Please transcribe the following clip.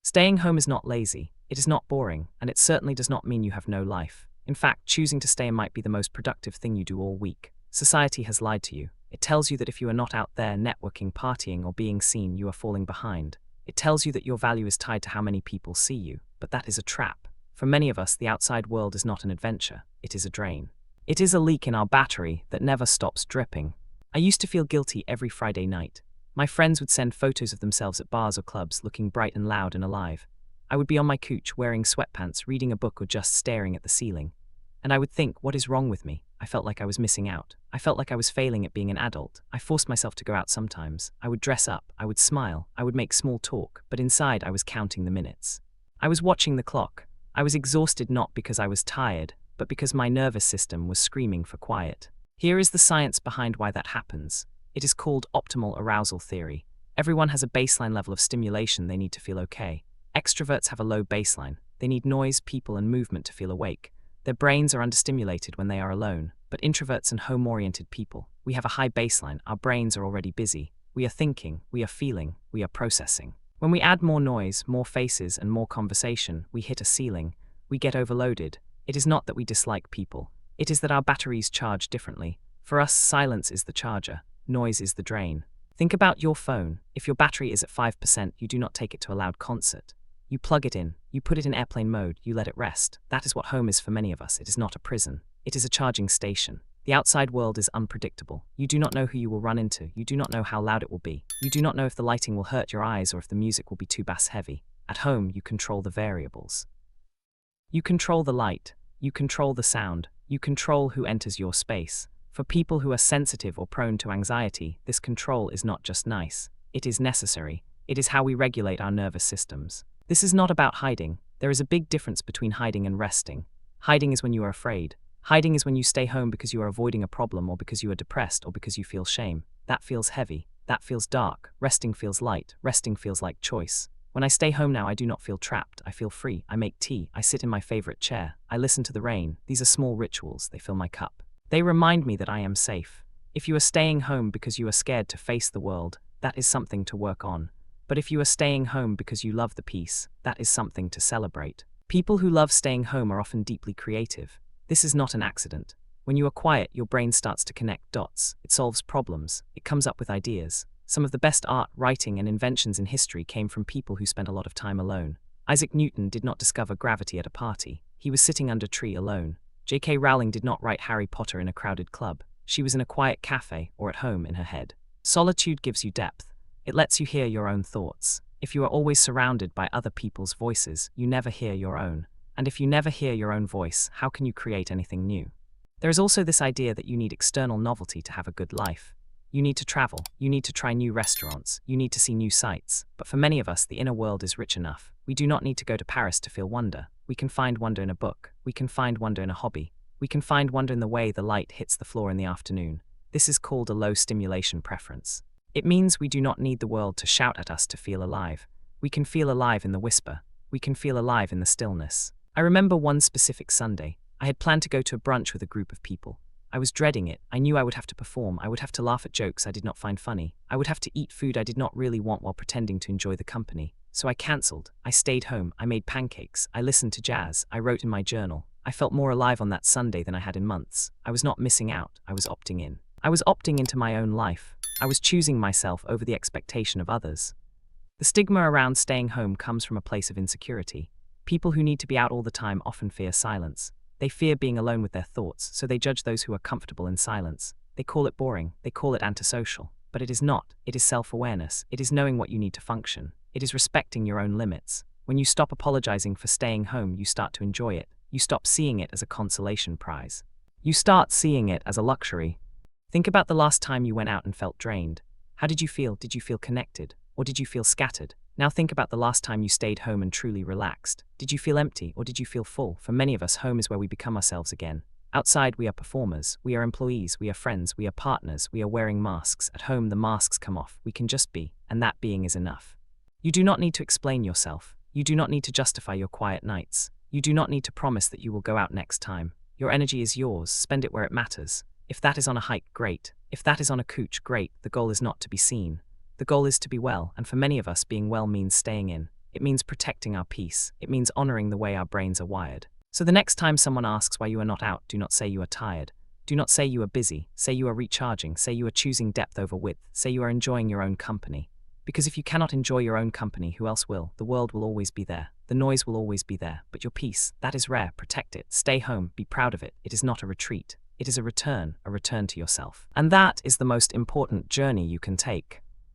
Staying home is not lazy, it is not boring, and it certainly does not mean you have no life. In fact, choosing to stay in might be the most productive thing you do all week. Society has lied to you. It tells you that if you are not out there networking, partying, or being seen, you are falling behind. It tells you that your value is tied to how many people see you, but that is a trap. For many of us, the outside world is not an adventure, it is a drain. It is a leak in our battery that never stops dripping. I used to feel guilty every Friday night. My friends would send photos of themselves at bars or clubs looking bright and loud and alive. I would be on my couch wearing sweatpants, reading a book, or just staring at the ceiling. And I would think, what is wrong with me? I felt like I was missing out. I felt like I was failing at being an adult. I forced myself to go out sometimes. I would dress up, I would smile, I would make small talk, but inside I was counting the minutes. I was watching the clock. I was exhausted not because I was tired, but because my nervous system was screaming for quiet. Here is the science behind why that happens. It is called optimal arousal theory. Everyone has a baseline level of stimulation they need to feel okay. Extroverts have a low baseline. They need noise, people, and movement to feel awake. Their brains are understimulated when they are alone. But introverts and home-oriented people, we have a high baseline. Our brains are already busy. We are thinking, we are feeling, we are processing. When we add more noise, more faces, and more conversation, we hit a ceiling. We get overloaded. It is not that we dislike people. It is that our batteries charge differently. For us, silence is the charger. Noise is the drain. Think about your phone. If your battery is at 5%, you do not take it to a loud concert. You plug it in, you put it in airplane mode, you let it rest. That is what home is for many of us. It is not a prison. It is a charging station. The outside world is unpredictable. You do not know who you will run into. You do not know how loud it will be. You do not know if the lighting will hurt your eyes or if the music will be too bass heavy. At home, you control the variables. You control the light. You control the sound. You control who enters your space. For people who are sensitive or prone to anxiety, this control is not just nice. It is necessary. It is how we regulate our nervous systems. This is not about hiding. There is a big difference between hiding and resting. Hiding is when you are afraid. Hiding is when you stay home because you are avoiding a problem or because you are depressed or because you feel shame. That feels heavy. That feels dark. Resting feels light. Resting feels like choice. When I stay home now, I do not feel trapped. I feel free. I make tea. I sit in my favorite chair. I listen to the rain. These are small rituals. They fill my cup. They remind me that I am safe. If you are staying home because you are scared to face the world, that is something to work on. But if you are staying home because you love the peace, that is something to celebrate. People who love staying home are often deeply creative. This is not an accident. When you are quiet, your brain starts to connect dots. It solves problems. It comes up with ideas. Some of the best art, writing, and inventions in history came from people who spent a lot of time alone. Isaac Newton did not discover gravity at a party. He was sitting under a tree alone. J.K. Rowling did not write Harry Potter in a crowded club. She was in a quiet cafe or at home in her head. Solitude gives you depth. It lets you hear your own thoughts. If you are always surrounded by other people's voices, you never hear your own. And if you never hear your own voice, how can you create anything new? There is also this idea that you need external novelty to have a good life. You need to travel. You need to try new restaurants. You need to see new sights. But for many of us, the inner world is rich enough. We do not need to go to Paris to feel wonder. We can find wonder in a book. We can find wonder in a hobby. We can find wonder in the way the light hits the floor in the afternoon. This is called a low stimulation preference. It means we do not need the world to shout at us to feel alive. We can feel alive in the whisper. We can feel alive in the stillness. I remember one specific Sunday. I had planned to go to a brunch with a group of people. I was dreading it. I knew I would have to perform. I would have to laugh at jokes I did not find funny. I would have to eat food I did not really want while pretending to enjoy the company. So I cancelled. I stayed home. I made pancakes. I listened to jazz. I wrote in my journal. I felt more alive on that Sunday than I had in months. I was not missing out. I was opting in. I was opting into my own life. I was choosing myself over the expectation of others. The stigma around staying home comes from a place of insecurity. People who need to be out all the time often fear silence. They fear being alone with their thoughts, so they judge those who are comfortable in silence. They call it boring. They call it antisocial. But it is not. It is self-awareness. It is knowing what you need to function. It is respecting your own limits. When you stop apologizing for staying home, you start to enjoy it. You stop seeing it as a consolation prize. You start seeing it as a luxury. Think about the last time you went out and felt drained. How did you feel? Did you feel connected? Or did you feel scattered? Now think about the last time you stayed home and truly relaxed. Did you feel empty or did you feel full? For many of us, home is where we become ourselves again. Outside, we are performers. We are employees. We are friends. We are partners. We are wearing masks. At home, the masks come off. We can just be, and that being is enough. You do not need to explain yourself. You do not need to justify your quiet nights. You do not need to promise that you will go out next time. Your energy is yours. Spend it where it matters. If that is on a hike, great. If that is on a couch, great. The goal is not to be seen. The goal is to be well, and for many of us, being well means staying in. It means protecting our peace. It means honoring the way our brains are wired. So the next time someone asks why you are not out, do not say you are tired. Do not say you are busy. Say you are recharging. Say you are choosing depth over width. Say you are enjoying your own company. Because if you cannot enjoy your own company, who else will? The world will always be there. The noise will always be there. But your peace, that is rare. Protect it. Stay home. Be proud of it. It is not a retreat. It is a return to yourself. And that is the most important journey you can take.